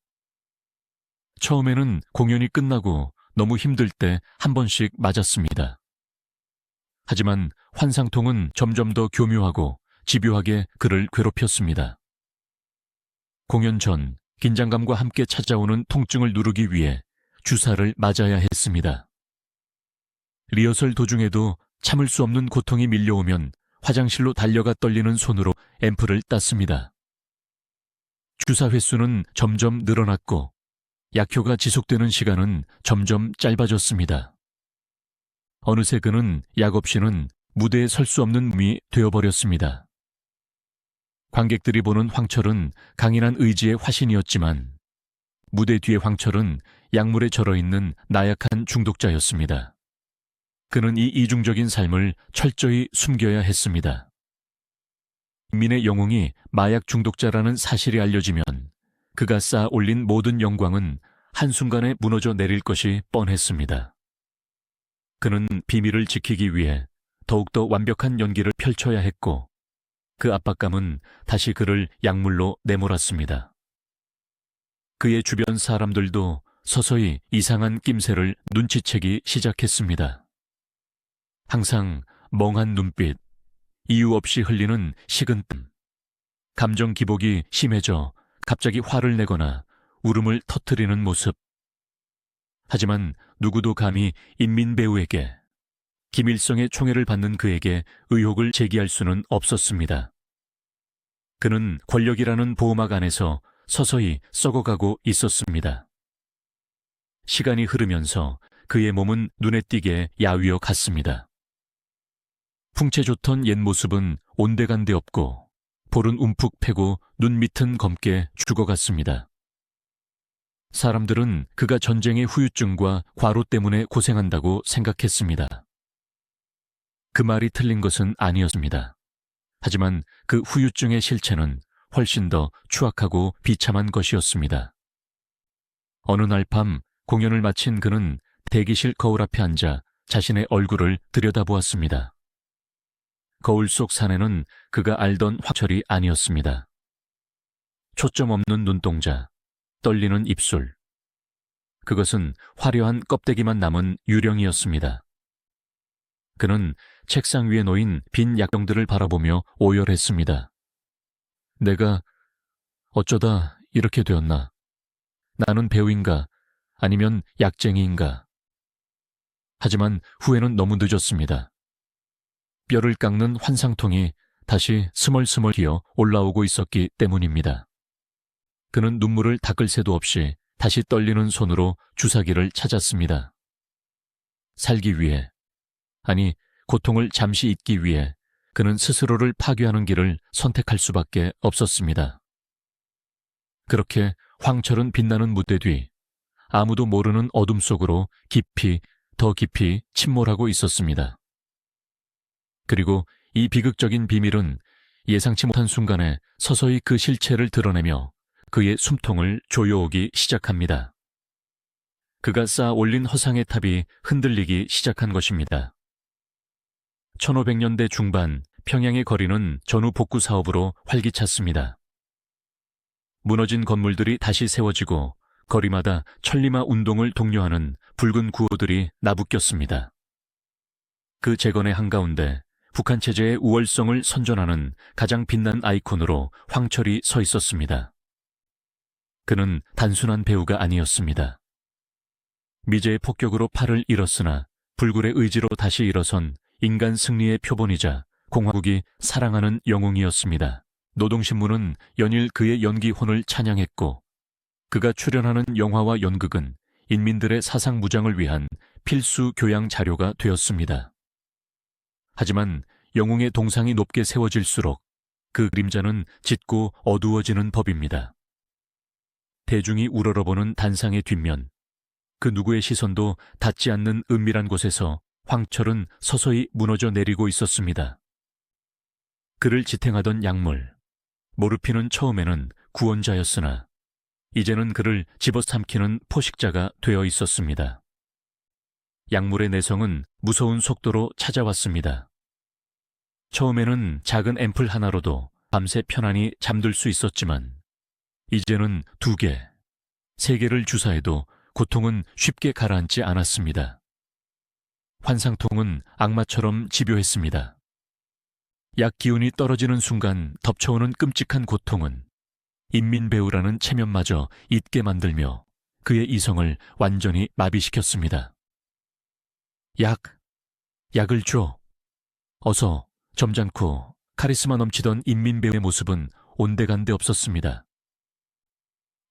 처음에는 공연이 끝나고 너무 힘들 때 한 번씩 맞았습니다. 하지만 환상통은 점점 더 교묘하고 집요하게 그를 괴롭혔습니다. 공연 전 긴장감과 함께 찾아오는 통증을 누르기 위해 주사를 맞아야 했습니다. 리허설 도중에도 참을 수 없는 고통이 밀려오면 화장실로 달려가 떨리는 손으로 앰플을 땄습니다. 주사 횟수는 점점 늘어났고 약효가 지속되는 시간은 점점 짧아졌습니다. 어느새 그는 약 없이는 무대에 설 수 없는 몸이 되어버렸습니다. 관객들이 보는 황철은 강인한 의지의 화신이었지만 무대 뒤의 황철은 약물에 절어있는 나약한 중독자였습니다. 그는 이 이중적인 삶을 철저히 숨겨야 했습니다. 민의 영웅이 마약 중독자라는 사실이 알려지면 그가 쌓아 올린 모든 영광은 한순간에 무너져 내릴 것이 뻔했습니다. 그는 비밀을 지키기 위해 더욱더 완벽한 연기를 펼쳐야 했고 그 압박감은 다시 그를 약물로 내몰았습니다. 그의 주변 사람들도 서서히 이상한 낌새를 눈치채기 시작했습니다. 항상 멍한 눈빛, 이유 없이 흘리는 식은땀, 감정 기복이 심해져 갑자기 화를 내거나 울음을 터뜨리는 모습. 하지만 누구도 감히 인민 배우에게, 김일성의 총애를 받는 그에게 의혹을 제기할 수는 없었습니다. 그는 권력이라는 보호막 안에서 서서히 썩어가고 있었습니다. 시간이 흐르면서 그의 몸은 눈에 띄게 야위어 갔습니다. 풍채 좋던 옛 모습은 온데간데 없고 볼은 움푹 패고 눈 밑은 검게 죽어갔습니다. 사람들은 그가 전쟁의 후유증과 과로 때문에 고생한다고 생각했습니다. 그 말이 틀린 것은 아니었습니다. 하지만 그 후유증의 실체는 훨씬 더 추악하고 비참한 것이었습니다. 어느 날 밤 공연을 마친 그는 대기실 거울 앞에 앉아 자신의 얼굴을 들여다보았습니다. 거울 속 사내는 그가 알던 황철이 아니었습니다. 초점 없는 눈동자, 떨리는 입술. 그것은 화려한 껍데기만 남은 유령이었습니다. 그는 책상 위에 놓인 빈 약병들을 바라보며 오열했습니다. 내가 어쩌다 이렇게 되었나? 나는 배우인가? 아니면 약쟁이인가? 하지만 후회는 너무 늦었습니다. 뼈를 깎는 환상통이 다시 스멀스멀 기어 올라오고 있었기 때문입니다. 그는 눈물을 닦을 새도 없이 다시 떨리는 손으로 주사기를 찾았습니다. 살기 위해, 아니 고통을 잠시 잊기 위해 그는 스스로를 파괴하는 길을 선택할 수밖에 없었습니다. 그렇게 황철은 빛나는 무대 뒤 아무도 모르는 어둠 속으로 깊이, 더 깊이 침몰하고 있었습니다. 그리고 이 비극적인 비밀은 예상치 못한 순간에 서서히 그 실체를 드러내며 그의 숨통을 조여오기 시작합니다. 그가 쌓아 올린 허상의 탑이 흔들리기 시작한 것입니다. 1500년대 중반 평양의 거리는 전후 복구 사업으로 활기찼습니다. 무너진 건물들이 다시 세워지고 거리마다 천리마 운동을 독려하는 붉은 구호들이 나부꼈습니다. 그 재건의 한가운데 북한 체제의 우월성을 선전하는 가장 빛난 아이콘으로 황철이 서 있었습니다. 그는 단순한 배우가 아니었습니다. 미제의 폭격으로 팔을 잃었으나 불굴의 의지로 다시 일어선 인간 승리의 표본이자 공화국이 사랑하는 영웅이었습니다. 노동신문은 연일 그의 연기혼을 찬양했고 그가 출연하는 영화와 연극은 인민들의 사상 무장을 위한 필수 교양 자료가 되었습니다. 하지만 영웅의 동상이 높게 세워질수록 그 그림자는 짙고 어두워지는 법입니다. 대중이 우러러보는 단상의 뒷면, 그 누구의 시선도 닿지 않는 은밀한 곳에서 황철은 서서히 무너져 내리고 있었습니다. 그를 지탱하던 약물, 모르핀은 처음에는 구원자였으나 이제는 그를 집어삼키는 포식자가 되어 있었습니다. 약물의 내성은 무서운 속도로 찾아왔습니다. 처음에는 작은 앰플 하나로도 밤새 편안히 잠들 수 있었지만 이제는 2개, 3개를 주사해도 고통은 쉽게 가라앉지 않았습니다. 환상통은 악마처럼 집요했습니다. 약 기운이 떨어지는 순간 덮쳐오는 끔찍한 고통은 인민배우라는 체면마저 잊게 만들며 그의 이성을 완전히 마비시켰습니다. 약을 줘. 어서. 점잖고 카리스마 넘치던 인민배우의 모습은 온데간데 없었습니다.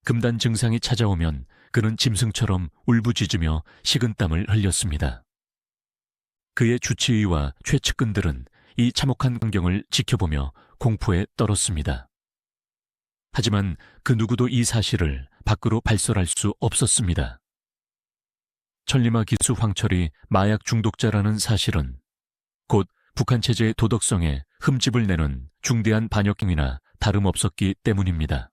금단 증상이 찾아오면 그는 짐승처럼 울부짖으며 식은땀을 흘렸습니다. 그의 주치의와 최측근들은 이 참혹한 광경을 지켜보며 공포에 떨었습니다. 하지만 그 누구도 이 사실을 밖으로 발설할 수 없었습니다. 천리마 기수 황철이 마약 중독자라는 사실은 곧 북한 체제의 도덕성에 흠집을 내는 중대한 반역행위나 다름없었기 때문입니다.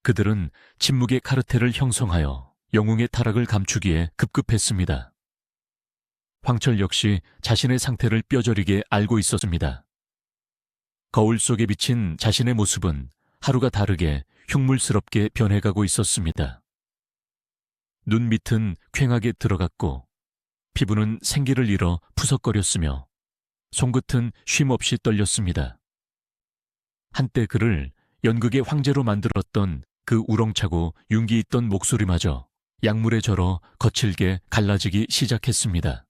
그들은 침묵의 카르텔을 형성하여 영웅의 타락을 감추기에 급급했습니다. 황철 역시 자신의 상태를 뼈저리게 알고 있었습니다. 거울 속에 비친 자신의 모습은 하루가 다르게 흉물스럽게 변해가고 있었습니다. 눈 밑은 퀭하게 들어갔고 피부는 생기를 잃어 푸석거렸으며 손끝은 쉼없이 떨렸습니다. 한때 그를 연극의 황제로 만들었던 그 우렁차고 윤기 있던 목소리마저 약물에 절어 거칠게 갈라지기 시작했습니다.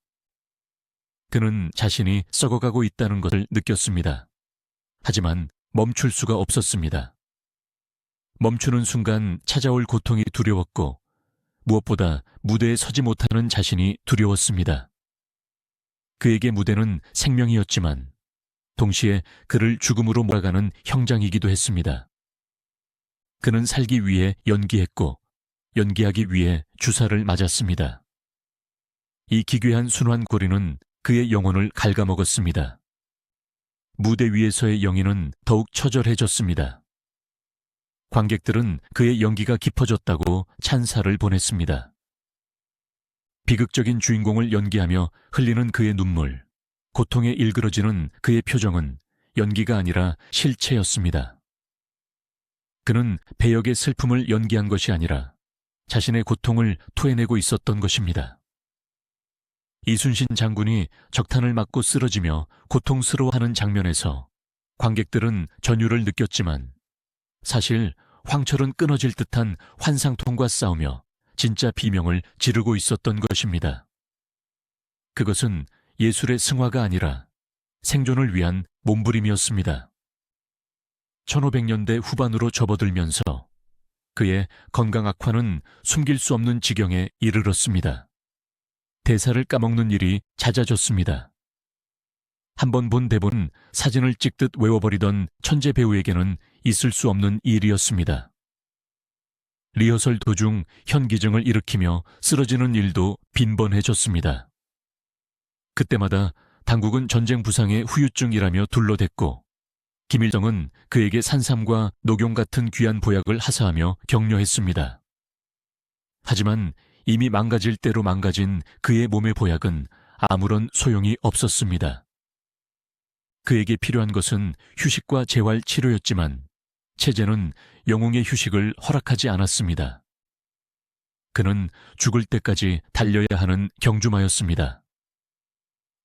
그는 자신이 썩어가고 있다는 것을 느꼈습니다. 하지만 멈출 수가 없었습니다. 멈추는 순간 찾아올 고통이 두려웠고 무엇보다 무대에 서지 못하는 자신이 두려웠습니다. 그에게 무대는 생명이었지만 동시에 그를 죽음으로 몰아가는 형장이기도 했습니다. 그는 살기 위해 연기했고 연기하기 위해 주사를 맞았습니다. 이 기괴한 순환고리는 그의 영혼을 갉아먹었습니다. 무대 위에서의 영인은 더욱 처절해졌습니다. 관객들은 그의 연기가 깊어졌다고 찬사를 보냈습니다. 비극적인 주인공을 연기하며 흘리는 그의 눈물, 고통에 일그러지는 그의 표정은 연기가 아니라 실체였습니다. 그는 배역의 슬픔을 연기한 것이 아니라 자신의 고통을 토해내고 있었던 것입니다. 이순신 장군이 적탄을 맞고 쓰러지며 고통스러워하는 장면에서 관객들은 전율을 느꼈지만 사실 황철은 끊어질 듯한 환상통과 싸우며 진짜 비명을 지르고 있었던 것입니다. 그것은 예술의 승화가 아니라 생존을 위한 몸부림이었습니다. 1500년대 후반으로 접어들면서 그의 건강 악화는 숨길 수 없는 지경에 이르렀습니다. 대사를 까먹는 일이 잦아졌습니다. 한 번 본 대본은 사진을 찍듯 외워버리던 천재 배우에게는 있을 수 없는 일이었습니다. 리허설 도중 현기증을 일으키며 쓰러지는 일도 빈번해졌습니다. 그때마다 당국은 전쟁 부상의 후유증이라며 둘러댔고 김일성은 그에게 산삼과 녹용 같은 귀한 보약을 하사하며 격려했습니다. 하지만 이미 망가질 대로 망가진 그의 몸의 보약은 아무런 소용이 없었습니다. 그에게 필요한 것은 휴식과 재활 치료였지만 체제는 영웅의 휴식을 허락하지 않았습니다. 그는 죽을 때까지 달려야 하는 경주마였습니다.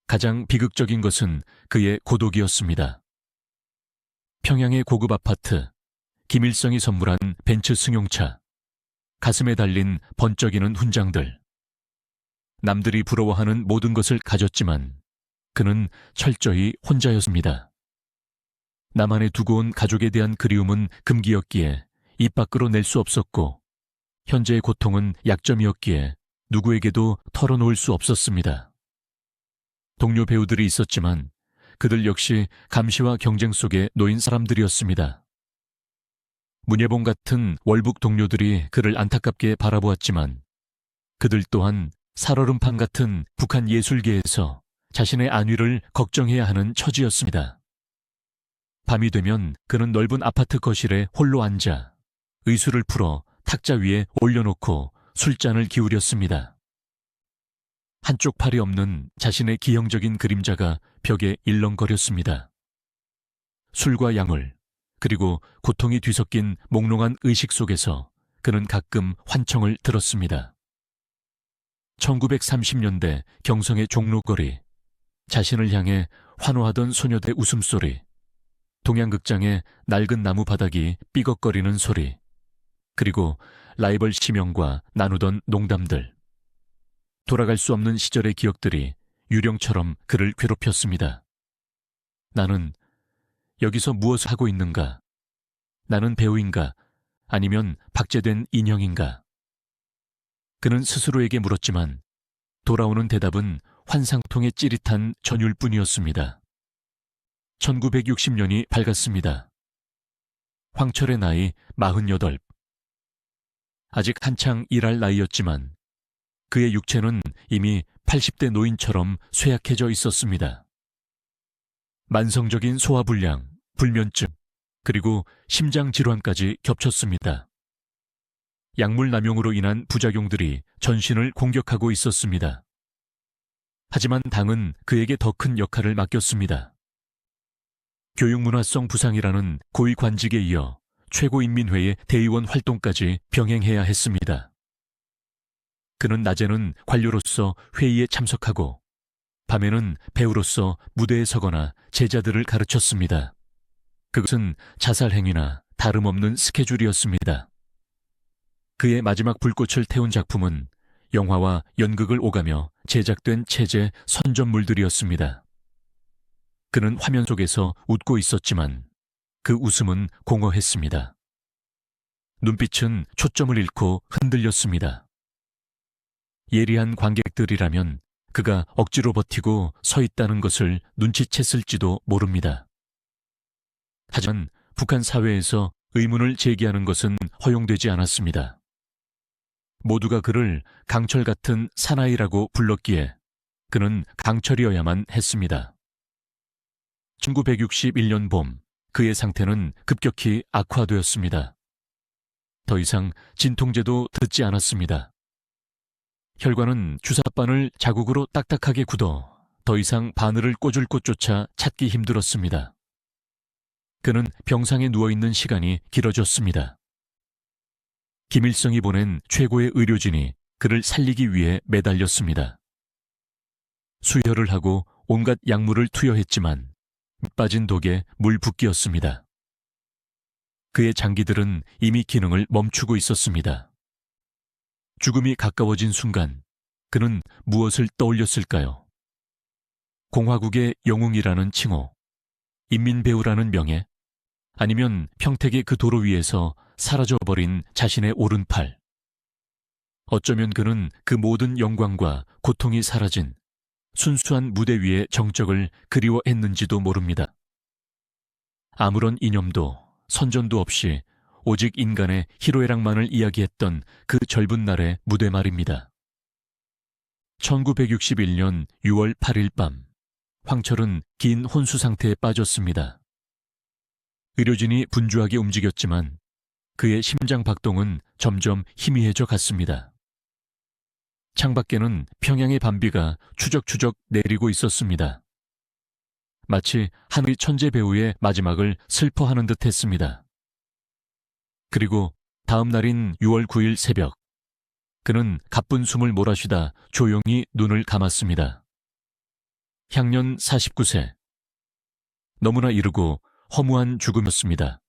가장 비극적인 것은 그의 고독이었습니다. 평양의 고급 아파트, 김일성이 선물한 벤츠 승용차, 가슴에 달린 번쩍이는 훈장들. 남들이 부러워하는 모든 것을 가졌지만 그는 철저히 혼자였습니다. 나만의 두고 온 가족에 대한 그리움은 금기였기에 입 밖으로 낼 수 없었고, 현재의 고통은 약점이었기에 누구에게도 털어놓을 수 없었습니다. 동료 배우들이 있었지만 그들 역시 감시와 경쟁 속에 놓인 사람들이었습니다. 문예봉 같은 월북 동료들이 그를 안타깝게 바라보았지만 그들 또한 살얼음판 같은 북한 예술계에서 자신의 안위를 걱정해야 하는 처지였습니다. 밤이 되면 그는 넓은 아파트 거실에 홀로 앉아 의수를 풀어 탁자 위에 올려놓고 술잔을 기울였습니다. 한쪽 팔이 없는 자신의 기형적인 그림자가 벽에 일렁거렸습니다. 술과 약물, 그리고 고통이 뒤섞인 몽롱한 의식 속에서 그는 가끔 환청을 들었습니다. 1930년대 경성의 종로거리, 자신을 향해 환호하던 소녀들 웃음소리, 동양극장의 낡은 나무 바닥이 삐걱거리는 소리, 그리고 라이벌 시명과 나누던 농담들. 돌아갈 수 없는 시절의 기억들이 유령처럼 그를 괴롭혔습니다. 나는 여기서 무엇을 하고 있는가? 나는 배우인가? 아니면 박제된 인형인가? 그는 스스로에게 물었지만 돌아오는 대답은 환상통에 찌릿한 전율뿐이었습니다. 1960년이 밝았습니다. 황철의 나이 48. 아직 한창 일할 나이였지만 그의 육체는 이미 80대 노인처럼 쇠약해져 있었습니다. 만성적인 소화불량, 불면증, 그리고 심장질환까지 겹쳤습니다. 약물 남용으로 인한 부작용들이 전신을 공격하고 있었습니다. 하지만 당은 그에게 더 큰 역할을 맡겼습니다. 교육문화성 부상이라는 고위 관직에 이어 최고인민회의 대의원 활동까지 병행해야 했습니다. 그는 낮에는 관료로서 회의에 참석하고 밤에는 배우로서 무대에 서거나 제자들을 가르쳤습니다. 그것은 자살 행위나 다름없는 스케줄이었습니다. 그의 마지막 불꽃을 태운 작품은 영화와 연극을 오가며 제작된 체제 선전물들이었습니다. 그는 화면 속에서 웃고 있었지만 그 웃음은 공허했습니다. 눈빛은 초점을 잃고 흔들렸습니다. 예리한 관객들이라면 그가 억지로 버티고 서 있다는 것을 눈치챘을지도 모릅니다. 하지만 북한 사회에서 의문을 제기하는 것은 허용되지 않았습니다. 모두가 그를 강철 같은 사나이라고 불렀기에 그는 강철이어야만 했습니다. 1961년 봄, 그의 상태는 급격히 악화되었습니다. 더 이상 진통제도 듣지 않았습니다. 혈관은 주사바늘 자국으로 딱딱하게 굳어 더 이상 바늘을 꽂을 곳조차 찾기 힘들었습니다. 그는 병상에 누워있는 시간이 길어졌습니다. 김일성이 보낸 최고의 의료진이 그를 살리기 위해 매달렸습니다. 수혈을 하고 온갖 약물을 투여했지만 밑빠진 독에 물 붓기였습니다. 그의 장기들은 이미 기능을 멈추고 있었습니다. 죽음이 가까워진 순간 그는 무엇을 떠올렸을까요? 공화국의 영웅이라는 칭호, 인민배우라는 명예, 아니면 평택의 그 도로 위에서 사라져버린 자신의 오른팔. 어쩌면 그는 그 모든 영광과 고통이 사라진 순수한 무대 위의 정적을 그리워했는지도 모릅니다. 아무런 이념도 선전도 없이 오직 인간의 희로애락만을 이야기했던 그 젊은 날의 무대 말입니다. 1961년 6월 8일 밤, 황철은 긴 혼수 상태에 빠졌습니다. 의료진이 분주하게 움직였지만 그의 심장 박동은 점점 희미해져 갔습니다. 창밖에는 평양의 밤비가 추적추적 내리고 있었습니다. 마치 한의 천재 배우의 마지막을 슬퍼하는 듯 했습니다. 그리고 다음 날인 6월 9일 새벽, 그는 가쁜 숨을 몰아쉬다 조용히 눈을 감았습니다. 향년 49세. 너무나 이르고 허무한 죽음이었습니다.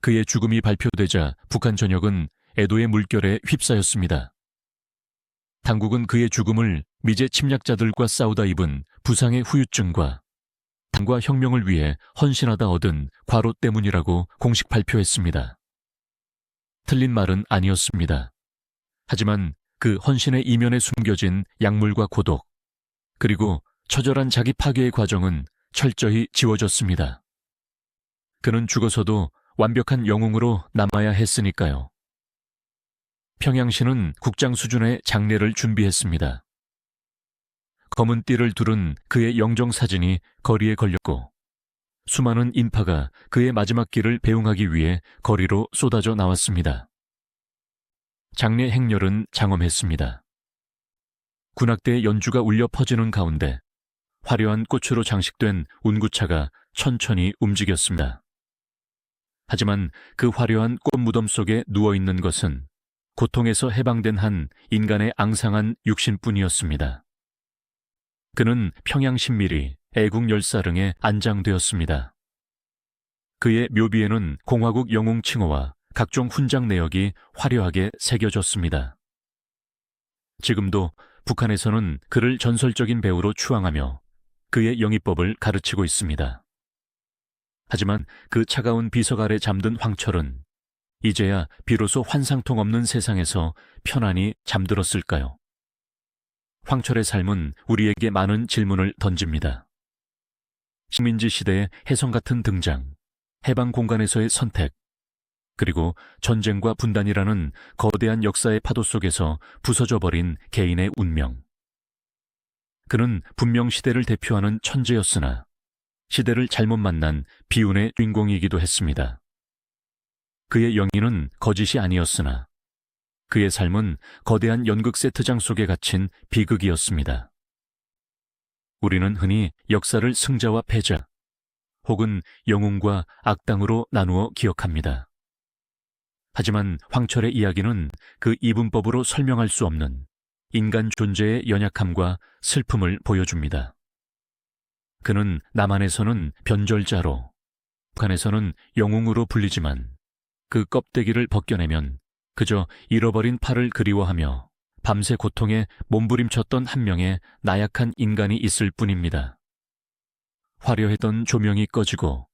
그의 죽음이 발표되자 북한 전역은 애도의 물결에 휩싸였습니다. 당국은 그의 죽음을 미제 침략자들과 싸우다 입은 부상의 후유증과 당과 혁명을 위해 헌신하다 얻은 과로 때문이라고 공식 발표했습니다. 틀린 말은 아니었습니다. 하지만 그 헌신의 이면에 숨겨진 약물과 고독, 그리고 처절한 자기 파괴의 과정은 철저히 지워졌습니다. 그는 죽어서도 완벽한 영웅으로 남아야 했으니까요. 평양시는 국장 수준의 장례를 준비했습니다. 검은 띠를 두른 그의 영정사진이 거리에 걸렸고 수많은 인파가 그의 마지막 길을 배웅하기 위해 거리로 쏟아져 나왔습니다. 장례 행렬은 장엄했습니다. 군악대의 연주가 울려 퍼지는 가운데 화려한 꽃으로 장식된 운구차가 천천히 움직였습니다. 하지만 그 화려한 꽃 무덤 속에 누워있는 것은 고통에서 해방된 한 인간의 앙상한 육신뿐이었습니다. 그는 평양 신밀히 애국 열사릉에 안장되었습니다. 그의 묘비에는 공화국 영웅 칭호와 각종 훈장 내역이 화려하게 새겨졌습니다. 지금도 북한에서는 그를 전설적인 배우로 추앙하며 그의 영의법을 가르치고 있습니다. 하지만 그 차가운 비석 아래 잠든 황철은 이제야 비로소 환상통 없는 세상에서 편안히 잠들었을까요? 황철의 삶은 우리에게 많은 질문을 던집니다. 식민지 시대의 혜성 같은 등장, 해방 공간에서의 선택, 그리고 전쟁과 분단이라는 거대한 역사의 파도 속에서 부서져버린 개인의 운명. 그는 분명 시대를 대표하는 천재였으나 시대를 잘못 만난 비운의 주인공이기도 했습니다. 그의 영희는 거짓이 아니었으나 그의 삶은 거대한 연극 세트장 속에 갇힌 비극이었습니다. 우리는 흔히 역사를 승자와 패자, 혹은 영웅과 악당으로 나누어 기억합니다. 하지만 황철의 이야기는 그 이분법으로 설명할 수 없는 인간 존재의 연약함과 슬픔을 보여줍니다. 그는 남한에서는 변절자로, 북한에서는 영웅으로 불리지만 그 껍데기를 벗겨내면 그저 잃어버린 팔을 그리워하며 밤새 고통에 몸부림쳤던 한 명의 나약한 인간이 있을 뿐입니다. 화려했던 조명이 꺼지고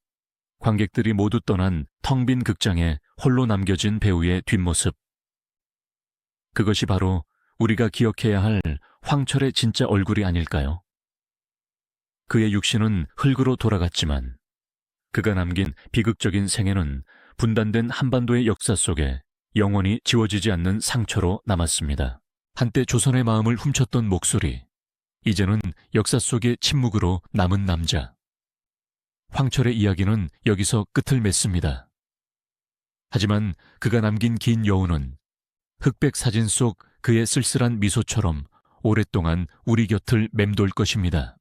관객들이 모두 떠난 텅 빈 극장에 홀로 남겨진 배우의 뒷모습. 그것이 바로 우리가 기억해야 할 황철의 진짜 얼굴이 아닐까요? 그의 육신은 흙으로 돌아갔지만 그가 남긴 비극적인 생애는 분단된 한반도의 역사 속에 영원히 지워지지 않는 상처로 남았습니다. 한때 조선의 마음을 훔쳤던 목소리, 이제는 역사 속의 침묵으로 남은 남자. 황철의 이야기는 여기서 끝을 맺습니다. 하지만 그가 남긴 긴 여운은 흑백 사진 속 그의 쓸쓸한 미소처럼 오랫동안 우리 곁을 맴돌 것입니다.